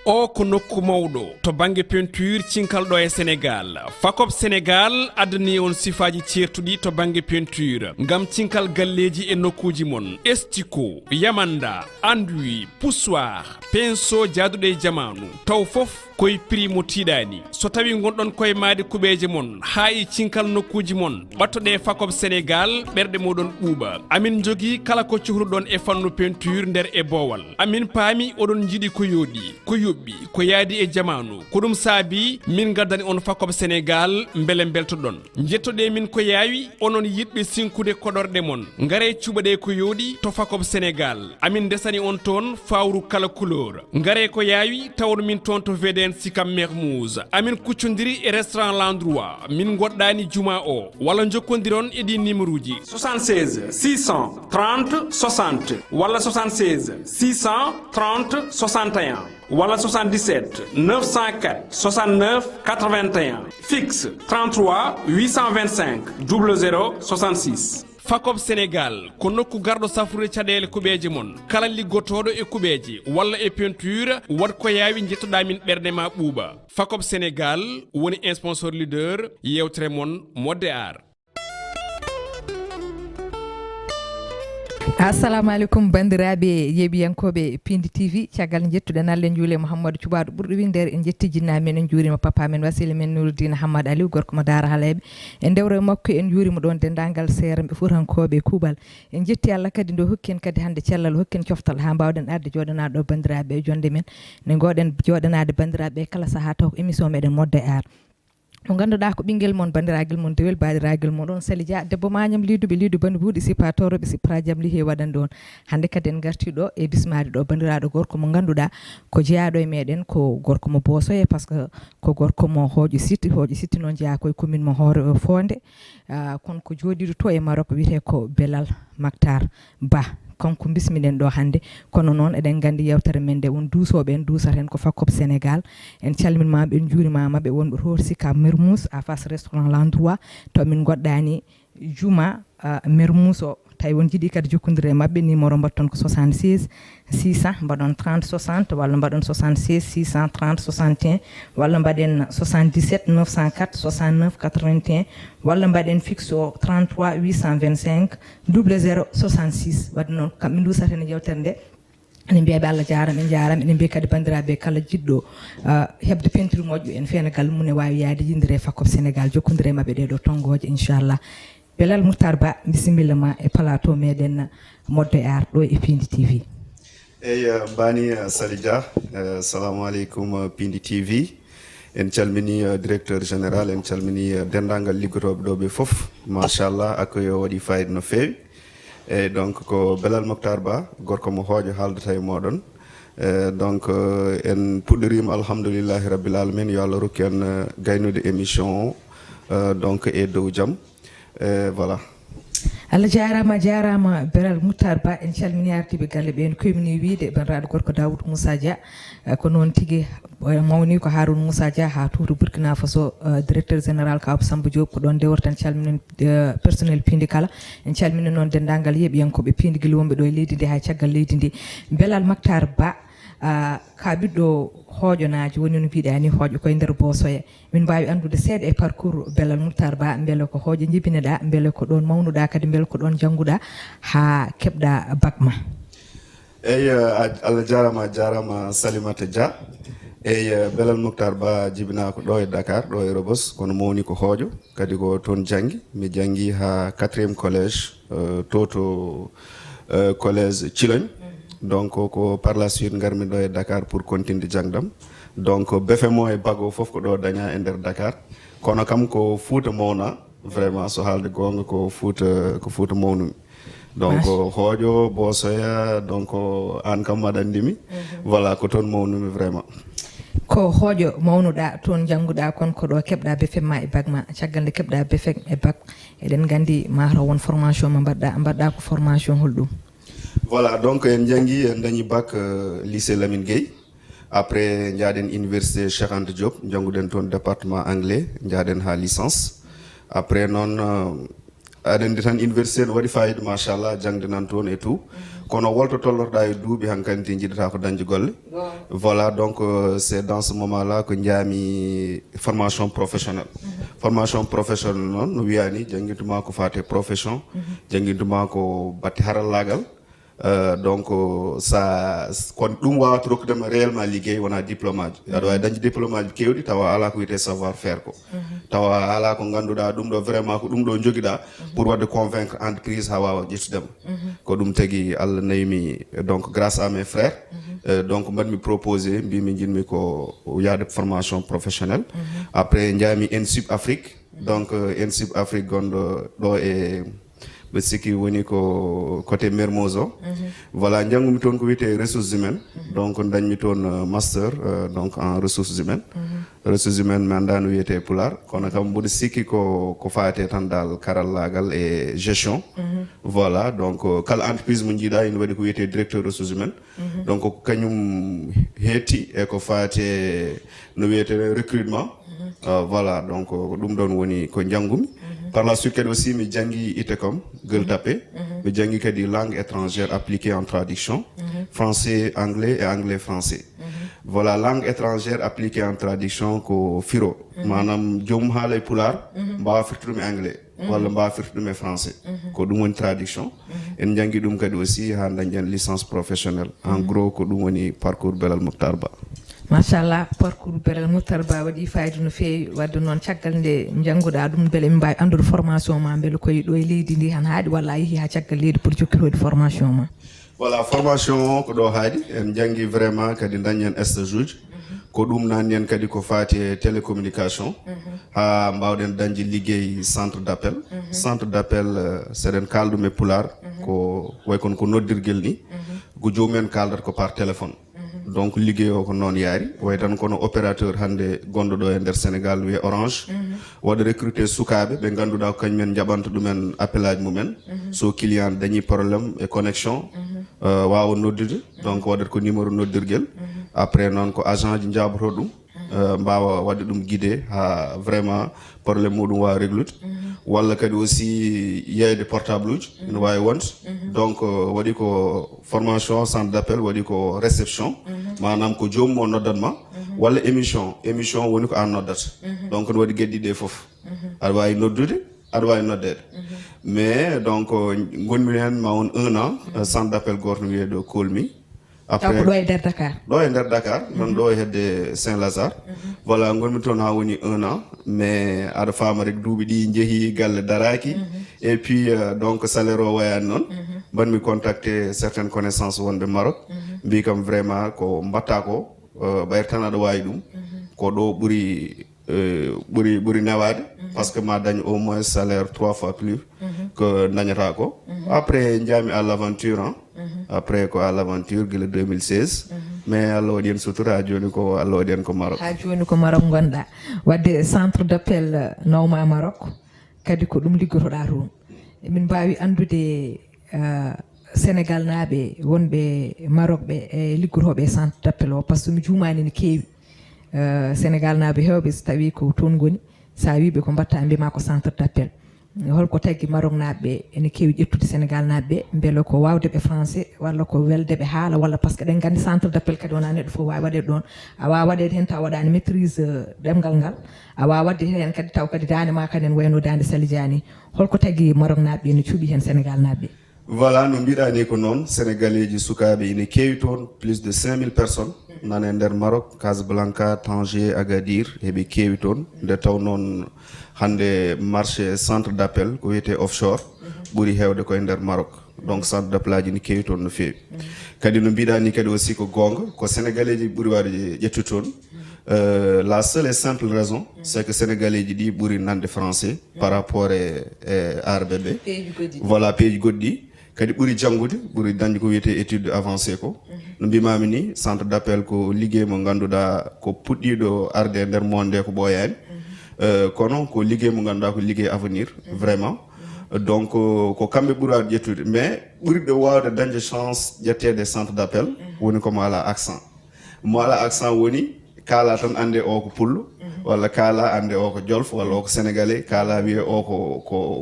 o ko nokku mawɗo to bange peinture cinkalɗo e Sénégal. FACOP Sénégal addani on sifaji certuɗi to bange peinture ngam cinkal galleji e nokkuji mon. Estico, yamanda, enduit, poussoir, pinceau jaaduɗo e jamanu taw fof koye prix mo tiiɗani. So tawi gonɗon koye maade kuɓeje mon ha e cinkal nokkuji mon ɓattoɗe FACOP Sénégal ɓerɗe moɗon ɓuuɓa. Amin jogui kala ko cohluɗon e fannu peinture nder e boowal. Amin paami oɗon jiiɗi ko yooɗi ko yoɓɓi ko yaadi e jamanu ko ɗum saabi min gaddani on FACOP Sénégal beele beltoɗon. Jettoɗe min ko yaawi onon yiɗɓe sinkude koɗorɗe mon ngare cuɓaɗe ko yooɗi to FACOP Sénégal. Amin desani on toon fawru kala couleur ngare ko yaawi tawon min toon to VDN Sikam Mermoz. Amin kuccodiri e restaurant L'Endroit min goɗɗani juma o walla jokkodiron e ɗi numéro ji 76 630 60 walla 76 630 61 walla 77 904 69 81 fixe 33 825 00 66. FACOP Sénégal ko nokku garɗo safrude caɗele kuɓeje mon kala liggotoɗo e kuɓeje walla e peinture wat ko yaawi jettoɗa min ɓerde ma ɓuuɓa. FACOP Sénégal woni sponsor leader yewtere mon modde art. Assalamu alaikum bandiraɓe yeɓiyankoɓe Piindi TV caggal jettuɗen Allah en juule Mouhamadou Thioubadou ɓurɗo windere en jetti jinnaɓe men en juurima papa men wasila men Nouridine Hammadou Aliou gorko mo Daara Haleɓe en dewre makko en juurima ɗon dendagal seeramɓe fuutankoɓe kuuɓal en jetti Allah kadi nde hokki en kadi hande cellal hokki en coftal ha mbawɗen arde joɗanaɗo ɗo bandiraɓe e jonde men ne goɗen joɗanade bandiraɓe kala saaha taw émission meɗen modde art mo ganduɗa ko ɓinguel mon bandiraguel mon dewel badiraguel mon ɗon Sali Dia debbo mañam liduɓe lidu bandi buuɗi sippa toroɓe sippra jaam lihe waɗande on hande kadi en garti ɗo e bismade ɗo bandiraɗo gorko mo ganduɗa ko jeeyaɗo e meɗen ko gorko mo Bosoye par ce que ko gorko mo hooƴo sitti noon jeeya koye commune mo Hoore Fonde kono ko joɗiɗo to e Maroc wiyete ko Belal Mactar Ba kanko bismiɗen ɗo hande kono noon eɗen gandi yewtere men nde won duusoɓe en duusata en ko FACOP Sénégal en calminmaɓe en juurimamaɓe wonɓe to Sika Mermoz à face restaurant L'Endroit to min goɗɗani juma Mermoz o tawi won jiiɗi kadi jokkodire e mabɓe numéro mbatton ko 76 600 mbaɗon 30 60 walla mbaɗon 76 630 61 walla mbaɗen 77 904 69 81 walla mbaɗen fixe o 33 825 00 66 wadde noon kamɓe dusata e yewtere nde ene mbiyaɓe Allah jarama en jarama ene mbiya kadi bandiraɓe kala jiɗɗo hebde peinture moƴƴo en fenagal mum ne wawi yaade yindire FACOP Sénégal jokkodire e mabɓe ɗeɗo tongoje inchallah. Belal Moutar Ba bisimilla ma e plateau meɗen modde art ɗo e Piindi TV. Bani Sali Dia assalamu aleykum Piindi TV en calmini directeur général en calmini dendagal liggotoɓe ɗo ɓe foof machallah accueil o waɗi fayida no fewi eyyi donc ko Belal Moutar Ba gorko mo hooƴo haaldata e moɗon donc en puɗɗorima alhamdoulillahi rabbil alamin yo Allah rokki en gaynude émission o donc e dow jaam voilà. Allah jarama Belal Moutar Ba en calmini ardiɓe galle ɓe en koymini wiide bandiraɗo gorko Daoudou Moussa Dia ko noon tigui mawni ko Harouna Moussa Dia ha tuuto Burkina Faso directeur général ko Abou Samba Diop ko ɗon deworta en calminen personnel Piindi kala en calmini noon dendagal yeɓiyankoɓe Piindi guila wonɓe ɗo e leydi ndi ha caggal leydi ndi. Belal Moutar Ba ka ɓiɗɗo hooƴonaji woni no mbiɗani hooƴo koye nder Bosoye min mbawi andude seeɗa e parcours Belal Moutar Ba beele ko hooƴo jibineɗa beele ko ɗon mawnuɗa kadi beele ko ɗon jangguɗa ha keɓɗa bac ma. eyyi Allah jarama Salimata Dia eyyi Belal Moutar Ba jibinako ɗo e Dakar ɗo e Rebos kono mawni ko hooƴo kadi ko toon janggi mi janggi ha 4e collège to collège Thilogne. Donc ko par la suite garmi ɗo e Dakar pour continuer jangdam donc befe mo e bago foof ko ɗo daña e nder Dakar kono kam ko Fouta mawna vraiment so haalde gonga ko Fouta mawnumi donc hooƴo Bosoya donc an kam aɗa andimi voilà ko toon mawnumi vraiment ko hooƴo mawnuɗa toon jangguɗa kono ko ɗo keɓɗa befe ma e bac ma caggal nde keɓɗa befe e bac eɗen gandi mataw won formation mo mbaɗɗa ko formation holɗum. Voilà, donc en jangi en dañi bac lycée Lamine Gueye après jaaden université Cheikh Anta Diop janguden toon département anglais jaaden ha licence après noon aɗa tan université no waɗi fayida machallah jangde nan toon et tout kono wolto tollorɗa e duuɓi hankkadi jiɗata ko dañde golle voilà donc c'est dans ce moment là ko jaami formation professionnelle formation professionnelle noon no wiyani jangguintuma ko fate profession jangguintuma ko batte harallagal donc ça kon ɗum wawata rokkudema réellement liggey wona diplôme aji aɗa wawi dañde diplôme aji kewɗi tawa ala ko wiyete savoir faire ko tawa ala ko ganduɗa ɗum ɗo vraiment ko ɗum ɗo joguiɗa pour wadde convaincre entreprise ha wawa ƴettudema ko ɗum tagui Allah naymi donc grâce à mes frères donc mbaɗmi proposé mbimi jinmi ko yaade formation professionnelle après jaami NSUP Afrique donc NSUP Afrique gonɗo ɗo e ɓe sikki woni ko côté Mermoz o voilà jangumi toon ko wiyete ressources humaines donc dañmi toon master donc en ressources humaines mi anda no wiyete PULAAR kono kam mboɗo sikki ko fate tan dal karallagal e gestion voilà donc kala entreprise mo jiiɗa ene waɗi ko wiyete directeur ressources humaines donc ko kañum heetti e ko fate no wiyete recrutement voilà donc ɗum ɗon woni ko janggumi par la suite kadi aussi mi janggi ITECOM Gueule Tapée mi janggi kadi langue étrangère appliquée en traduction français anglais et anglais français voilà langue étrangère appliquée en traduction ko firo manam joomum haala e pulaar mbawa firti ɗum e anglais walla mbawa firti ɗum e français ko ɗum woni traduction en janggi ɗum kadi aussi ha dañƴen licence professionnelle en gros ko ɗum woni parcours Belal Moukhtar Ba machallah parcours Belal Moukhtar Ba waɗi fayida no fewi wadde noon caggal nde jangguɗa ɗum beele min mbawi andude formation ma beele koye ɗo e leydi ndi han haaɗi walla a yeehi ha caggal leydi pour jokkirode formation ma voilà formation ko ɗo haaɗi en janggi vraiment kadi dañen stage uji ko ɗum nanni en kadi ko fati e télécommunication ha mbawɗen dañde liggey centre d'appel centre d'appel seɗen kalɗum e pulaar ko way kono ko noddirguel ni ko joomumen kaldata ko par téléphone donc liggey o ko noon yaari way tan kono opérateur hande gonɗo ɗo e nder Sénégal wiye Orange waɗa recruter sukaɓe ɓe ganduɗa ko kañumen jaɓanta ɗumen appel aji mumen so client dañi probléme e connexion wawa noddude donc waɗata ko numéro noddirguel après noon ko agent ji jaboto ɗum mbawa wadde ɗum guidé ha vraiment probléme muɗum wawa réglude walla kadi aussi yeyde portable uji ene wawi wonde donc waɗi ko formation centre d'appel waɗi ko réception manam ko jomum o noddatma walla émission woni ko an noddata donc ne waɗi gueɗɗi ɗe foof aɗa wawi noddude aɗa wawi noddede mais donc gonmi hen ma won 1 an centre d'appel goto no wiyeɗo kolmi après ɗo e nder Dakar ɗo e nder Dakar non ɗo e hedde Saint-Lazare voilà gonmi toon ha woni 1 an mais aɗa faama rek duuɓi ɗi jeehi galle daraki et puis donc salaire o wayani noon mbanmi contacté certaines connaissances wonɓe Maroc mbi kam vraiment ko mbatta ko ɓayr tan aɗa wawi ɗum ko ɗo ɓuuri newade par ce que ma dañ au moins salaire 3 fois plus que dañata ko après jaami à l'aventure après ko à l'aventure guila 2016 mais Allah waɗi en sutura ha joni ko Allah waɗi en ko Maroc ha joni ko Maroc gonɗa wadde centre d'appel nawma Maroc kadi ko ɗum liggotoɗa toon min mbawi andude Sénégal naaɓe wonɓe Maroc ɓe e liggotoɓe centre d'appel o par ce que mi juumani ne keewi Sénégal naaɓe hewɓe so tawi ko toon goni sa wiɓe ko mbatta mbima ko centre d'appel holko tagui Maroc naaɓe ene keewi ƴettude Sénégal naaɓe beele ko wawdeɓe français walla ko weldeɓe haala walla par ce que ɗen gandi centre d'appel kadi wona neɗɗo fof wawi waɗede ɗon a wawa waɗede hen taw waɗani maîtrise ɗemgal ngal a wawa wadde hen kadi taw kadi dande ma kadi en wayno dande Sali Diani holko tagui Maroc naaɓe ene cuuɓi hen Sénégal naaɓe voilà no mbiɗani ko noon sénégalais ji sukaɓe ine keewi toon plus de 5000 personnes nane nder Maroc Casablanca Tanger Agadir heɓe keewi toon nde taw noon hande marché centre d'appel ko wiyete offshore ɓuuri hewde koye nder Maroc donc centre d'appel aji ne keewi toon no feewi kadi no mbiɗani kadi aussi ko gonga ko sénégalais ji ɓuuri wade ƴettu toon la seule et simple raison c'est que sénégalais ji ɗi ɓuuri nande français par rapport e arɓe ɓe voilà pays goɗɗi kadi ɓuuri janggude ɓuuri dañde ko wiyete étude avancé ko no mbimami ni centre d'appel ko liggey mo ganduɗa ko puɗɗiɗo arde e nder monde ko ɓooyani kono ko liggey mo ganduɗa ko liggey avenir vraiment donc ko kamɓe ɓuuri wawde ƴettude mais ɓuuriɓe wawde dañde chance ƴettede centre d'appel woni komo ala accent mo ala accent woni kala tan ande o ko pullo walla kala ande o ko jolf walla o ko sénégalais kala wiye o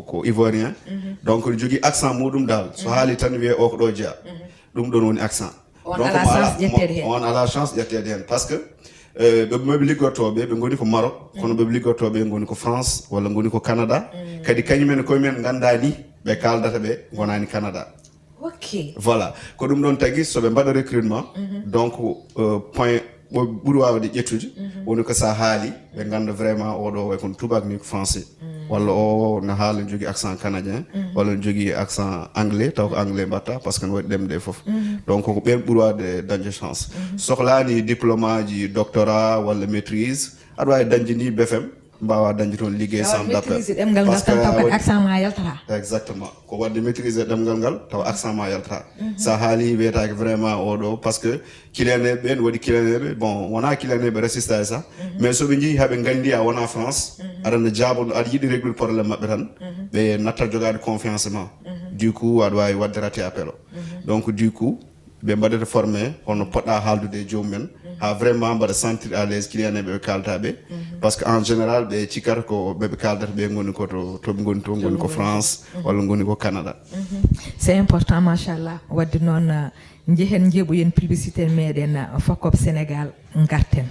ko ivoirien donc ne jogui accent mudum dal so haali tan wiye o ko ɗo jeeya ɗum ɗon woni accent donc on a la chance ƴettede hen par ce que ɓe liggortoɓe ɓe goni ko Maroc kono ɓe liggortoɓe goni ko France walla goni ko Canada kadi kañumen koyemen gandani ɓe kaldata ɓe gonani Canada voilà ko ɗum ɗon tagui soɓe mbaɗa recrutement donc point ɓuuri wawde ƴettude woni ko sa haali ɓe ganda vraiment oɗo way kono tubak ni ko français walla o no haala ne jogui accent canadien walla ne jogui accent anglais taw ko anglais mbatta par ce que ne waɗi ɗemɗe foof donc ko ɓen ɓuuri wawde dañde chance sohlani diplôme aji doctorat walla maîtrise aɗa wawi dañde ni BFM mbawa dañde toon liggey centre d'appel parce que accent ma yaltata exactement ko wadde maîtriser ɗemgal ngal taw accent ma yaltata sa haali wiyetake vraiment oɗo par ce que kilaneɓe ɓen waɗi kilaneɓe bon wona kilaneɓe résista e ça mais soɓe jeehi haɓe gandi a wona France aɗana jaabono aɗa yiiɗi réglude probléme mabɓe tan ɓe natta jogade confiance ma du coup aɗa wawi wadde raté appel o donc du coup ɓe mbaɗata formé hono poɗɗa haaldude e jomumen ha vraiment mbaɗa sentir à l'aise client ɓe kaltaɓe par ce que en général ɓe cikkata ko ɓeɓe kaldata ɓe goni ko toɓe goni to goni ko France walla goni ko Canada c'est important machallah wadde noon jehen jeeɓoyen publicité meɗen Fakop Sénégal garten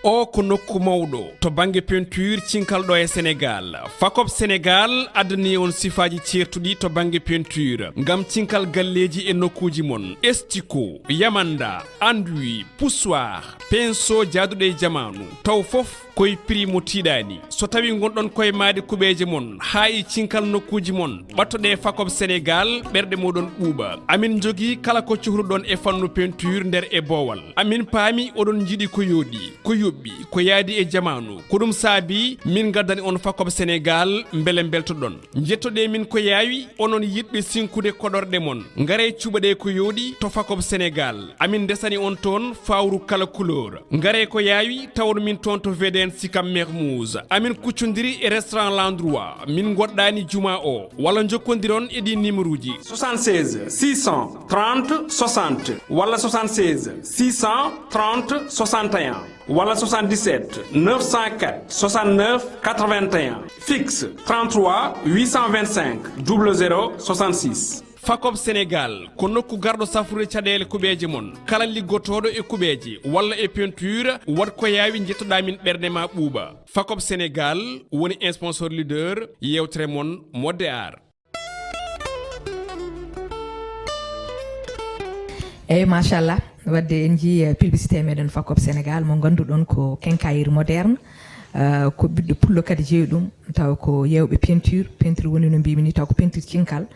o ko nokku mawɗo to banggue peinture cinkalɗo e Sénégal Fakop Sénégal addani on sifaji certuɗi to banggue peinture ngam cinkal galleji e nokkuji mon estiko yamanda enduit poussoir pinceau jaaduɗo e jamanu taw foof koye prix mo tiiɗani so tawi gonɗon koye maade kuɓeje mon ha e cinkal nokkuji mon ɓattoɗe Fakop Sénégal ɓerɗe moɗon ɓuuɓa amin jogui kala ko cohluɗon e fannu peinture nder e boowal amin paami oɗon jiiɗi ko yooɗi ko yoɓɓi ko yaadi e jamanu ko ɗum saabi min gaddani on Fakop Sénégal beele beltoɗon jettoɗe min ko yaawi onon yiɗɓe sinkude koɗorɗe mon ngare cuɓaɗe ko yooɗi to Fakop Sénégal amin desani on toon fawru kala couleur ngare ko yaawi tawon min toon to VDN Sikam Mermoz amin kuccodiri e restaurant l'endroit min goɗɗani juma o walla jokkodiron e ɗi numéro uji 76 630 60 walla 76 630 61 walla 77 904 69 81 fixe 33 825 00 66 Fakop Sénégal ko nokku garɗo safrude caɗele kuɓeje mon kala liggotoɗo e kuɓeje walla e peinture wat ko yawi jettoɗa min ɓerde ma ɓuuɓa Fakop Sénégal woni sponsor leader yewtere mon modde art eyyi machallah wadde en jii publicité meɗen Fakop Sénégal mo ganduɗon ko quincaillerie moderne ko ɓiɗɗo pullo kadi jeeyi ɗum taw ko yewɓe peinture woni no mbimi ni taw ko peinture cinkal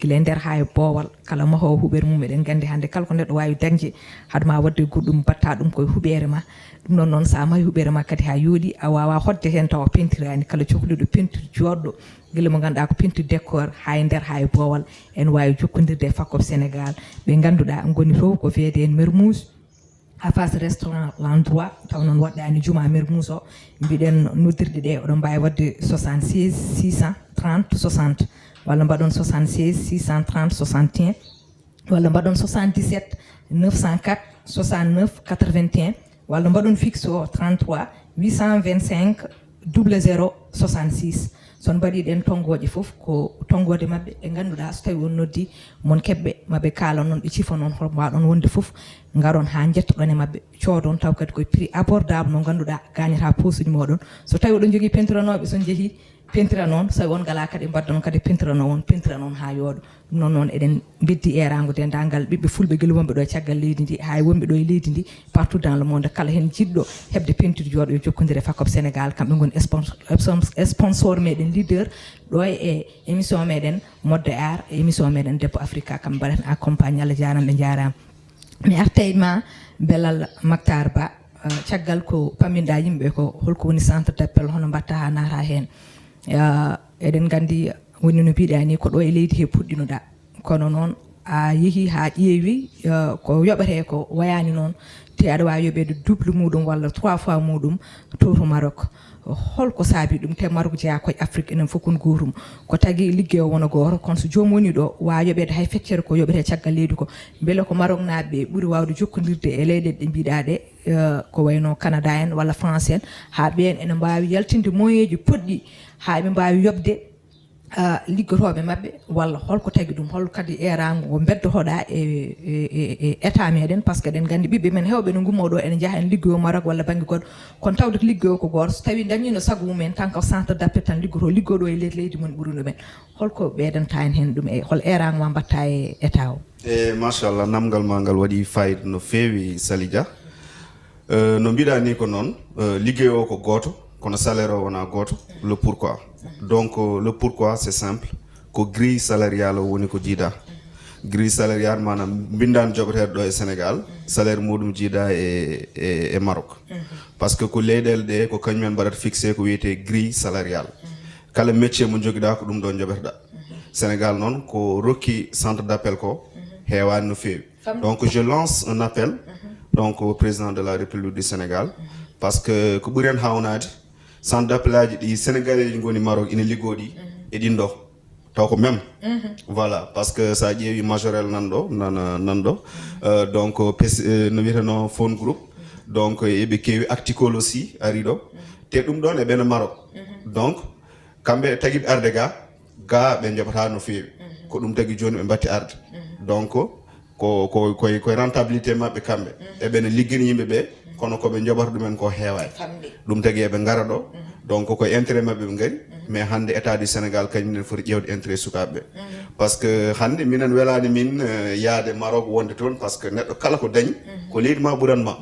guila nder ha e boowal kala mahowo huɓere mum eɗen gandi hande kala ko neɗɗo wawi dañde hadma wadde goɗɗum batta ɗum koye huɓere ma ɗum noon noon sa mahi huɓere ma kadi ha yooɗi a wawa hodde hen tawa peinture ani kala cohluɗo peinture joɗɗo guila mo ganduɗa ko peinture décor ha e nder ha e boowal en wawi jokkodirde e Fakop Sénégal ɓe ganduɗa goni to ko VDN Mermoz ha face restaurant l'endroit taw noon waɗɗani juma Mermoz o mbiɗen noddirɗe ɗe oɗon mbawi wadde 76 630 60 walla mbaɗon 76 630 61 walla mbaɗon 77 904 69 81 walla mbaɗon fixe o 33 825 00 66 son mbaɗi ɗen tongoje foof ko tongode mabɓe ɓe ganduɗa so tawi on noddi mon keɓɓe maɓe kaala noon ɓe cifa noon hoto mbaɗon wonde foof garon ha jettoɗon e mabɓe coodon taw kadi koye prix abordable no ganduɗa gagnata posuji moɗon so tawi oɗon jogui pentiranoɓe son jeehi pentira noon so won gala kadi mbadda noon kadi pentira noon ha yooɗo ɗum noon noon eɗen beddi erago dendagal ɓiɓɓe fulɓe guila wonɓe ɗo e caggal leydi ndi hay wonɓe ɗo e leydi ndi partout dans le monde kala hen jiɗɗo hebde peinture jooɗo yo jokkodire e Fakop Sénégal kamɓe goni sponsor meɗen leader ɗo e émission meɗen modde art e émission meɗen debbo Africa kamɓe mbaɗata accompagne Allah jarama ɓe jarama mi arta e ma Belal Mactar Ba caggal ko pamminɗa yimɓe ko holko woni centre d'appel hono mbatta ha nata hen eɗen gandi woni no mbiɗa ni ko ɗo e leydi he puɗɗinoɗa kono noon a yehi ha ƴeewi ko yoɓete ko wayani noon te aɗa wawi yoɓede double muɗum walla 3 fois muɗum to Maroc holko saabi ɗum te Maroc jeeya koye Afrique enen fof kon gotum ko tagui ligguey o wona goto kono so jomum woni ɗo wawa yoɓede hay feccere ko yoɓete caggal leydi ko beele ko Maroc naɓe ɓuuri wawde jokkodirde e leyɗele ɗe mbiɗa ɗe ko wayno Canada en walla France en ha ɓen ene mbawi yaltinde moyen ji poɗɗi ha ɓe mbawi yobde liggotoɓe mabɓe walla holko tagui ɗum hol kadi erago ko beddotoɗa e état meɗen par ce que eɗen gandi ɓiɓɓe men hewɓe no gummoɗo ene jaaha en liggoyo Maroc walla banggue goɗɗo kono tawde ko liggoyo ko goto so tawi dañino sago mumen tan ko centre d'appel tan liggoɗo e leydi mon ɓuuri ɗumen holko ɓeydanta en hen ɗum e hol erago ma mbatta e état o machallah namgal ma ngal waɗi fayida no fewi Sali Dia no mbiɗa ni ko noon liggoyo ko goto kono salaire o wona goto le pourquoi donc le pourquoi c'est simple ko grille salariale o woni ko jiida grille salariale manam bindan jogoteɗo ɗo e Sénégal salaire muɗum jiida e Maroc par ce que ko leyɗele ɗe ko kañumen mbaɗata fixé ko wiyete grille salariale kala métier mo joguiɗa ko ɗum ɗon joɓeteɗa Sénégal noon ko rokki centre d'appel ko heewani no fewi donc je lance un appel donc au président de la République du Sénégal par ce que ko ɓuuri en hawnade centre d'appel aji ɗi sénégalais ji goni Maroc ina liggoɗi e ɗin ɗo taw ko même voilà parce que sa ƴeewi majorel nanɗo donc no wiyeteno phone groupe donc eɓe kewi articole aussi ari ɗo te ɗum ɗon e ɓene Maroc donc kamɓe taguiɓe arde ga ɓe joɓata no fewi ko ɗum tagui joni ɓe batti arde donc koye rentabilité mabɓe kamɓe eɓene liggini yimɓeɓe kono koɓe joɓata ɗumen ko heewani ɗum tagui eɓe gara ɗo donc koye intérêt mabɓe ɓe gari mais hande état du Sénégal kañumen foti ƴewde intérêt sukaɓeɓe par ce que hande minen welani min yaade Maroc wonde toon par ce que neɗɗo kala ko dañi ko leydi ma ɓuranma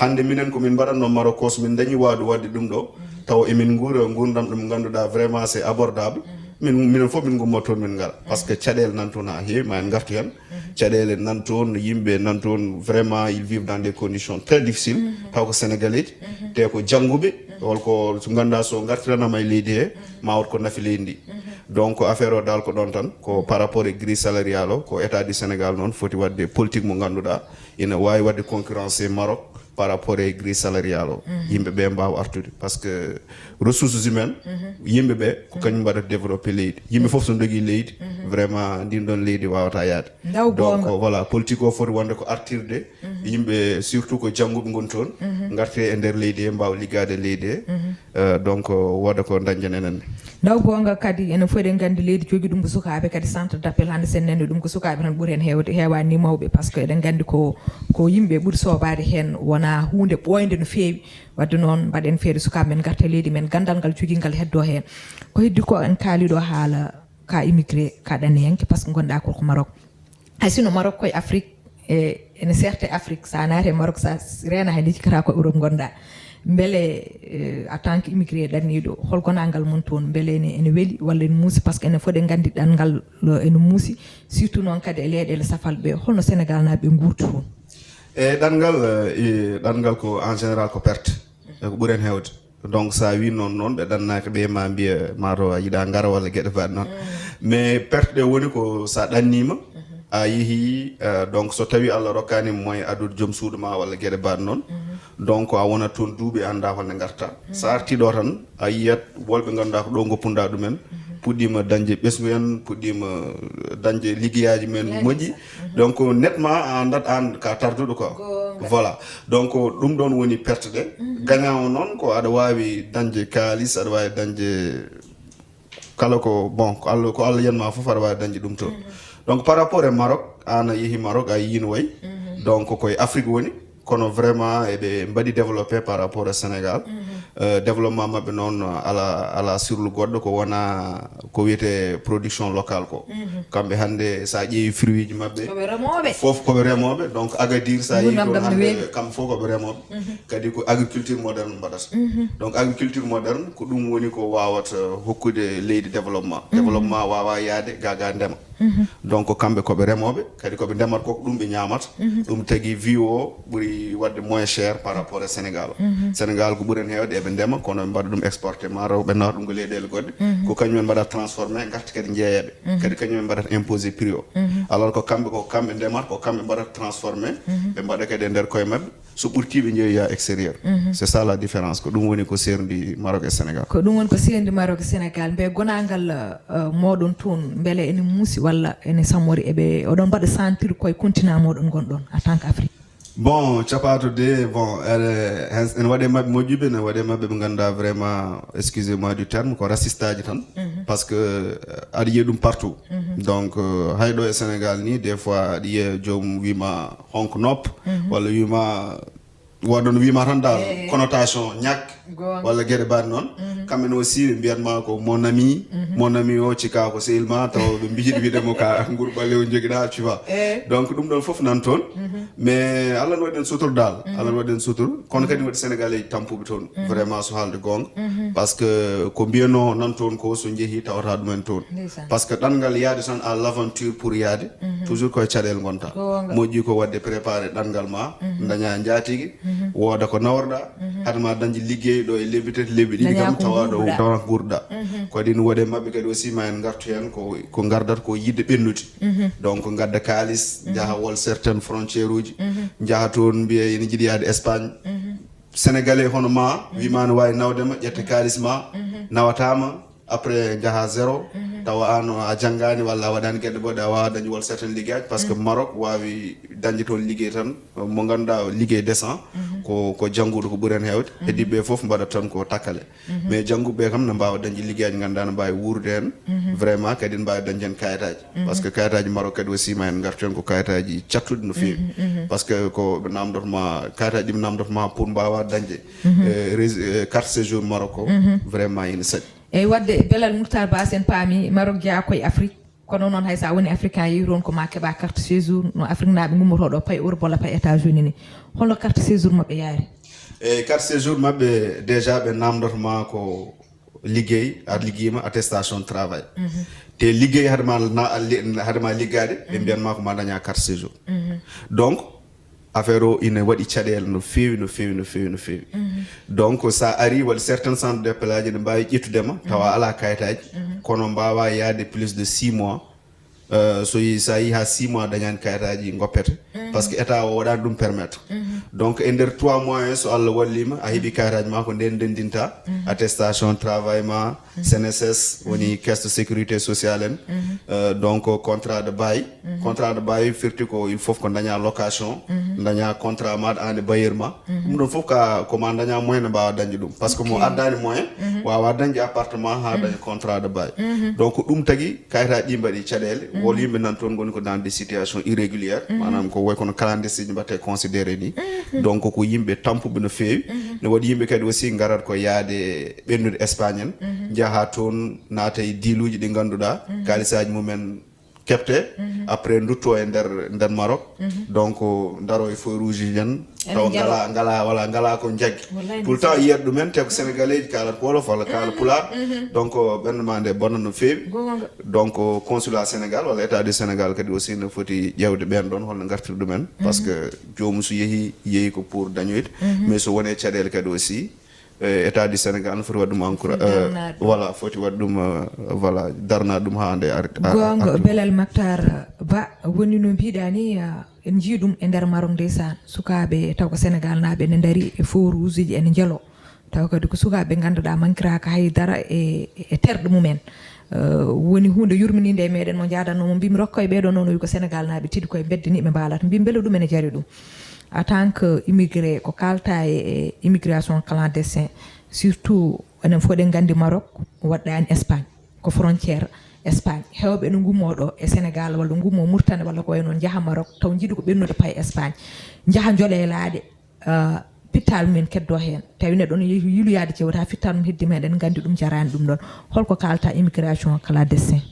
hande minen komin mbaɗatno Maroc ko so min dañi wawde wadde ɗum ɗo taw emin guura gurdam ɗum ganduɗa vraiment c'est abordable minen fof min gummo toon min gara par ce que caɗele nan toon ha heewi ma en gartu hen caɗele nan toon yimɓe nan toon vraiment ils vivent dans des conditions très difficiles taw ko sénégalais te ko jangguɓe holko so ganduɗa so gartiranama e leydi he ma wot ko nafi leydi ndi donc affaire o dal ko ɗon tan ko par rapport e grille salariale o ko état du Sénégal noon foti wadde politique mo ganduɗa ina wawi wadde concurrencé Maroc par rapport e grille salariale o yimɓeɓe mbawa artude par ce que ressources humaines yimɓeɓe ko kañum mbaɗata développé leydi yimɓe foof so jogui leydi vraiment ndin ɗon leydi wawata yaade donc voilà politique o foti wonde ko artirde yimɓe surtout ko jangguɓe goni toon garte e nder leydi he mbawa liggade leydi he donc woda ko dañjen enen ndaw gonga kadi enen fof eɗen gandi leydi jogui ɗum ko sukaɓe kadi centre d'appel hande sen nani ɗum ko sukaɓe tan ɓuuri hen hewani ni mawɓe par ce que eɗen gandi ko yimɓe ɓuuri sobade hen wona hunde ɓoyde no fewi wadde noon mbaɗen feere sukaɓe men garta leydi men gandal ngal jogui ngal heddo hen ko heddi ko en kaaliɗo haala ka immigré ka ɗaneyanke par ce que gonɗa ko Maroc hay sino Maroc koye Afrique ene serte Afrique sa naate Maroc sa rena hay liccata ko Europe gonɗa beele en tant que immigré ɗanniɗo hol gonangal mon toon beele ene weeli walla ene muusi par ce que enen fof ɗen gandi ɗanngal ene muusi surtout noon kadi e leyɗele safalɓe holno Sénégal naɓe gurti toon ɗanngal ko en général ko perte ko ɓuuri hen hewde donc sa wi noon ɓe ɗannaki ɓe ma mbiya mato a yiiɗa gara walla gueɗe mbaɗe noon mais perte ɗe woni ko sa ɗannima a yeehi donc so tawi Allah rokkani moyen adude joom suudu ma walla gueɗe mbaɗe noon donc a wonat toon duuɓi anda holde garta sa arti ɗo tan a yiyat wolɓe ganduɗa ko ɗo goppunda ɗumen puɗɗima dañde ɓesgu en puɗɗima dañde liggueyaji men moƴƴi donc nettement andat an ka tarduɗo quoi voilà donc ɗum ɗon woni perte ɗe gagnant o noon ko aɗa wawi dañde kalis aɗa wawi dañde kala ko bon ko Allah yanma foof aɗa wawi dañde ɗum toon donc par rapport e Maroc an a yeehi Maroc a yino way donc koye Afrique woni kono vraiment eɓe mbaɗi développé par rapport au Sénégal développement mabɓe noon ala surlu goɗɗo ko wona ko wiyete production locale ko kamɓe hande sa ƴeewi fruit ji mabɓe foof koɓe remoɓe donc Agadir sa yeehi ɗon hande kamɓe fof koɓe remoɓe kadi ko agriculture moderne mbaɗata donc agriculture moderne ko ɗum woni ko wawata hokkude leydi développement développement wawa yaade gaga ndema donc kamɓe koɓe remoɓe kadi koɓe ndemat koko ɗum ɓe ñamata ɗum tagui vie o ɓuuri wadde moins cher par rapport e Sénégal Sénégal ko ɓuuren hewde eɓe ndema kono ɓe mbaɗa ɗum exporté mataw ɓe nawata ɗum ko leyɗele goɗɗe ko kañumen mbaɗata transformé garta kadi jeeyaɓe kadi kañumen mbaɗata imposé prix o alors ko kamɓe ndemata ko kamɓe mbaɗata transformé ɓe mbaɗa kadi e nder koye mabɓe so ɓurti ɓe jeeyoya extérieur c'est ça la différence ko ɗum woni ko serndi Maroc e Sénégal ko ɗum woni ko serndi Maroc e Sénégal mbe gonagal moɗon toon beele ene muusi walla ene sammori eɓe oɗon mbaɗa sentir koye continent moɗon gonɗon en tant qu'Afrique bon capatude bon ene waɗe mabɓe moƴƴuɓe ne waɗe mabɓe ɓe ganduɗa vraiment excusez moi du terme ko raciste aji tan par ce que aɗa yiya ɗum partout donc hayɗo e Sénégal ni des fois aɗa yiya joomum wima honko nopp walla wima woɗon wima tan dal connotation ñak walla gueɗe mbaɗe noon kamɓe ne aussi ɓe mbiyatma ko mon ami o cika ko sehilma taw ɓe mbijiɗi wiidemo ka guuru ɓalewo joguiɗa tu vois donc ɗum ɗon foof nan toon mais Allah ne waɗen sutur dal Allah ne waɗen sutur kono kadi waɗi sénégalais ji tampuɓe toon vraiment so haalde gonga par ce que ko mbiyano nan toon ko so jeehi tawata ɗumen toon par ce que ɗanngal yaade tan à l'aventure pour yaade toujours koye caɗele gonta moƴƴi ko wadde préparé ɗanngal ma daña jaatigui wooda ko nawrɗa hadema dañde liggey ɗo e lebbi tati lebbi ɗiɗi kam tawa ɗo tawa gurɗa kadi no waɗe mabɓe kadi aussi ma en gartu hen ko gardata ko yidde ɓennude donc gadda kalis jaaha wol certaine frontiére uji jaaha toon mbiya ene jiiɗi yaade Espagne sénégalais hono ma wima no wawi nawdema ƴetta kalis ma nawatama après jaaha zéro tawa an a janggani walla a waɗani gueɗe boɗe a wawa dañde wol certaine liggueji par ce que Maroc wawi dañde toon liggey tan mo ganduɗa liggey décent ko jangguɗo ko ɓuuren hewde heddiɓe foof mbaɗat tan ko takkale mais jangguɓe kam ne mbawa dañde liggueji ganduɗa ne mbawi wurde hen vraiment kadi ne mbawi dañde hen kayitaji par ce que kayitaji Maroc kadi aussi ma en gartu hen ko kayitaji cattuɗi no fewi par ce que ko ɓe namdotoma kayitaji ɗiɓe namdotoma pour mbawa dañde carte séjour Maroc o vraiment ina saɗi eyyi wadde belal Moutar Ba sen paami Maroc jeeya koye Afrique kono noon hay sa woni africain yeehi toon ko ma keeɓa carte séjour no Afrique naaɓe gummotoɗo paye Europe walla paye États-Unis ni holno carte séjour mabɓe yaari eyyi carte séjour mabɓe déjà ɓe namdotoma ko liggey aɗa ligguima attestation de travail te liggey hadema liggade ɓe mbiyanma ko ma daña carte séjour donc affaire o ina waɗi caɗele no fewi donc sa ari waɗi certains centres d'appel aji ne mbawi ƴettudema tawa ala kayitaji kono mbawa yaade plus de 6 mois sa yi ha 6 mois dañani kayitaji goppete par ce que état o waɗani ɗum permettre donc e nder 3 mois en so Allah wallima a heeɓi kayitaji ma ko nden ndendinta attestation travail ma CNSS woni caisse de sécurité sociale en donc contrat de bail firti ko il faut ko daña location daña contrat maɗa an e bailleur ma ɗum ɗon foof koma daña moyen ne mbawa dañde ɗum par ce que mo addani moyen wawa dañde appartement ha daña contrat de bail donc ɗum tagui kayitaji ɗi mbaɗi caɗele wol yimɓe nan toon goni ko dans des situations irrégulières manam ko way kono clandestine mbatte considéré ni donc ko yimɓe tampuɓe no fewi ne waɗi yimɓe kadi aussi garat ko yaade ɓennude Espagne en jaaha toon naata e diluji ɗi ganduɗa kalisaji mumen kepte après dutto e nder Maroc donc daro e feu rouge jen taw ngala ko jaggi tout le temps yiyat ɗumen te ko sénégalais ji kalat ko wolof walla kala pulaar donc ɓerdema nde bonna no fewi donc consulat Sénégal walla état du Sénégal kadi aussi ne foti ƴewde ɓen ɗon holno gartir ɗumen par ce que jomum so yeehi ko pour dañoyde mais so wone caɗele kadi aussi état du Sénégal foti waɗ ɗum encouragé voilà foti waɗ ɗum voilà darna ɗum ha nde gonga belal Mactar Ba woni no mbiɗa ni en jii ɗum e nder Maroc ndeysan sukaɓe taw ko Sénégal naaɓe ne daari e feu rouge ji ene jalo taw kadi ko sukaɓe ganduɗa mankiraka haydara e terɗe mumen woni hunde yurmininde e meɗen mo jadannomo mbimi rokkoye ɓeɗo noon wi ko Sénégal naaɓe tiiɗi koye beddani ɓe mbalata mbimi beele ɗum ene jari ɗum en tant que immigré ko kalta e immigration clandestin surtout enen fof gandi Maroc waɗɗani Espagne ko frontiére Espagne hewɓe no gummoɗo e Sénégal walla gummo Mauritanie walla ko way noon jaaha Maroc taw jiiɗi ko ɓennude paye Espagne jaaha jolelaɗe pittal mumen keddo hen tawi neɗɗo no yiloyade jewta ha fittal mum heddi meɗen gandi ɗum jarani ɗum ɗon holko kalta immigration clandestin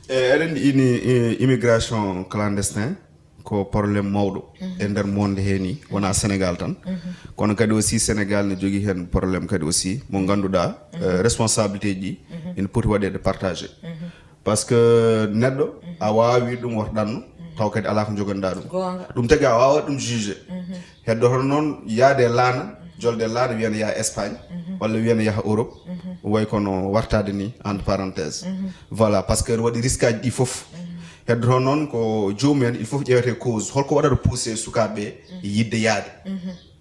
eɗen ini immigration clandestin ko probléme mawɗo e nder monde heni wona Sénégal tan kono kadi aussi Sénégal ne jogui hen probléme kadi aussi mo ganduɗa responsabilité ji ene poti waɗede partagé parce que neɗɗo a wawi ɗum wotoɗanno taw kadi ala ko joganda ɗum tagi a wawa ɗum jugé heddoto noon yaade laana jolde laana wiyana yaha Espagne walla wiyana yaha Europe way kono wartade ni entre parenthèse voilà par ce que waɗi risque aji ɗi foof heddoto noon ko joomumen il faut ƴewete cause holko waɗata poussé sukaɓe yidde yaade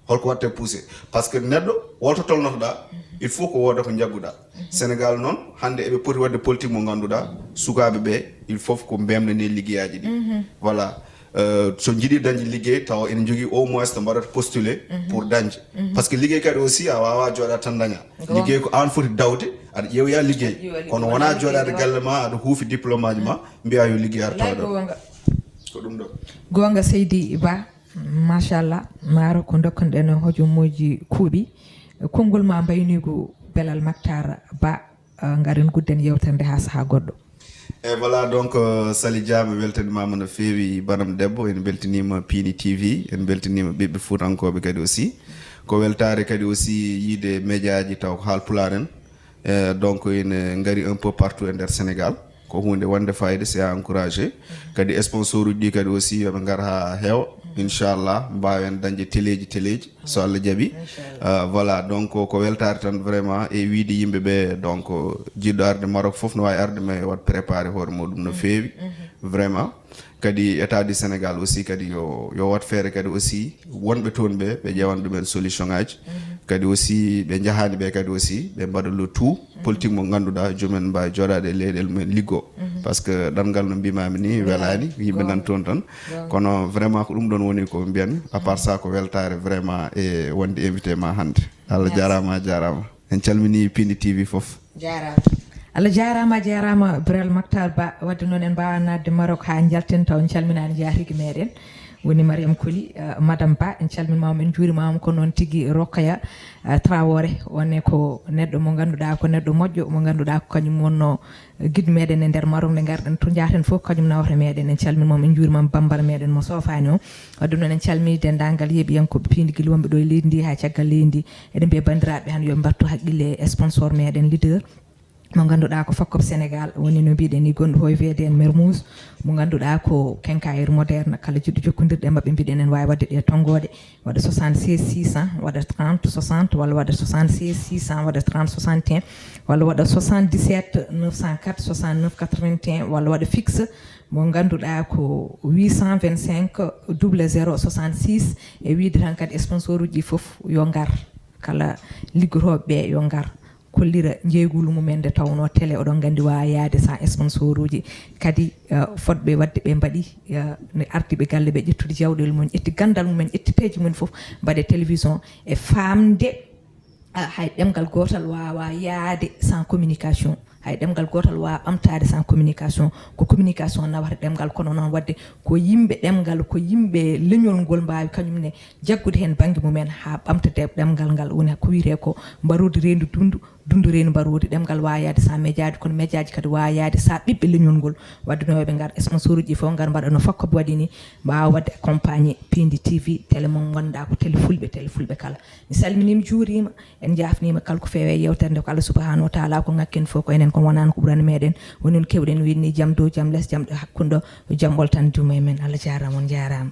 holko watte poussé par ce que neɗɗo wolto tolnotoɗa il faut ko woda ko jagguɗa Sénégal noon hande eɓe poti wadde politique mo ganduɗa sukaɓe ɓe il faut ko mbemnani liggueyaji ɗi voilà so jiiɗi dañde liggey taw ene jogui au moins to mbaɗata postuler pour dañde par ce que liggey kadi aussi a wawa joɗade tan daña liggey ko an foti dawde aɗa ƴewya liggey kono wona joɗade galle ma aɗa huufi diplôme aji ma mbiya yo liggey ar tawa ɗo ko ɗum ɗo gonga Seydi Ba machallah maaro ko dokkanɗen hojomuji kuuɓi konngol ma mbaynigo Belal Mactar Ba ngaren gudden yewtande ha saha goɗɗo e voilà donc Sali Diama weltanimama no feewi banam debbo en beltanima Piindi TV en beltanima ɓiɓɓe fuutankoɓe kadi aussi ko weltare kadi aussi yiide média ji taw ko haal pulaar en donc ene gari un peu partout e nder Sénégal ko hunde wonde fayida c'est à encourager kadi sponsor uji ɗi kadi aussi yoɓe gar ha heewa inchallah mbawen dañde téléji so Allah jaaɓi voilà donc ko weltare tan vraiment e wiide yimɓeɓe donc jiɗɗo arde Maroc foof no wawi arde mais wat préparé hoore muɗum no feewi vraiment kadi état du Sénégal aussi kadi yo wat feere kadi aussi wonɓe toon ɓe ƴewan ɗumen solution ngaji kadi aussi ɓe jahani ɓe kadi aussi ɓe mbaɗa le tout politique mo ganduɗa jomumen mbawi joɗade e leyɗele mumen liggo par ce que ɗanngal no mbimami ni welani yimɓe nan toon tan kono vraiment ko ɗum ɗon woni ko mbiyami à part ça ko weltare vraiment e wonde invité ma hannde Allah jarama en calmini Piindi TV foof Allah jarama Belal Mactar Ba wadde noon en mbawa nadde Maroc ha jalten taw en calminani jahrigi meɗen woni Mariam Koli madame Ba en calminimama en juurimama ko noon tigui Rokhaya Traoré wonne ko neɗɗo mo ganduɗa ko neɗɗo moƴƴo mo ganduɗa ko kañum wonno guide meɗen e nder Maroc nde garɗen to jaten foof kañum nawata meɗen en calminimama en juurimama bambara meɗen mo sofani o wadde noon en calmini dendagal heeɓiyankoɓe Piindi guila wonɓe ɗo e leydi ndi ha caggal leydi ndi eɗen mbiya bandiraɓe han yo mbattu haqqille e sponsor meɗen leader mo ganduɗa ko fakkop Sénégal woni no mbiɗen ni gonɗo hoye wiyede en Mermoz mo ganduɗa ko quincaillerie moderne kala jiɗɗo jokkodirɗe mabɓe mbiɗen en wawi wadde ɗe tonggode waɗa 76 600 waɗa 30 60 walla waɗa 76 600 waɗa 30 61 walla waɗa 77 904 69 81 walla waɗa fixe mo ganduɗa ko 825 00 66 e wiide tan kadi sponsor uji foof yo gar kala liggotoɓeɓe yo gar kollira jeygulu mumen nde tawno télé oɗon gandi wawa yaade sa sponsor uji kadi fodɓe wadde ɓe mbaɗi ne ardiɓe galle ɓe ƴettude jawɗele mumen ƴetti gandal mumen ƴetti peeje mumen foof mbaɗe télévision e famde hay ɗemgal gotal wawa yaade sans communication hay ɗemgal gotal wawa ɓamtade sans communication ko communication nawata ɗemgal kono noon wadde ko yimɓe ɗemgal ko yimɓe leñol ngol mbawi kañumne jaggude hen banggue mumen ha ɓamtade ɗemgal ngal woni ko wiyete ko mbarude rendu dundu reeni mbarude ɗemgal wawa yaade sa médiaji kono médiaji kadi wawa yaade sa ɓiɓɓe leñol ngol wadde no ɓe gar sponsor uji fof gar mbaɗa no fakkoɓe waɗi ni mbawa wadde accompagné Piindi TV télé mo ganduɗa ko télé fulɓe kala mi salminima juurima en jafnima kala ko feewe yewtere ko Allah subahanahu wa taala ko ngakken fof ko enen ko wonani ko ɓurani meɗen woni no kewɗen winni jaam dow jaam less jaam hakkude ɗo jaam ɓoltan dumo e men Allah jarama on jarama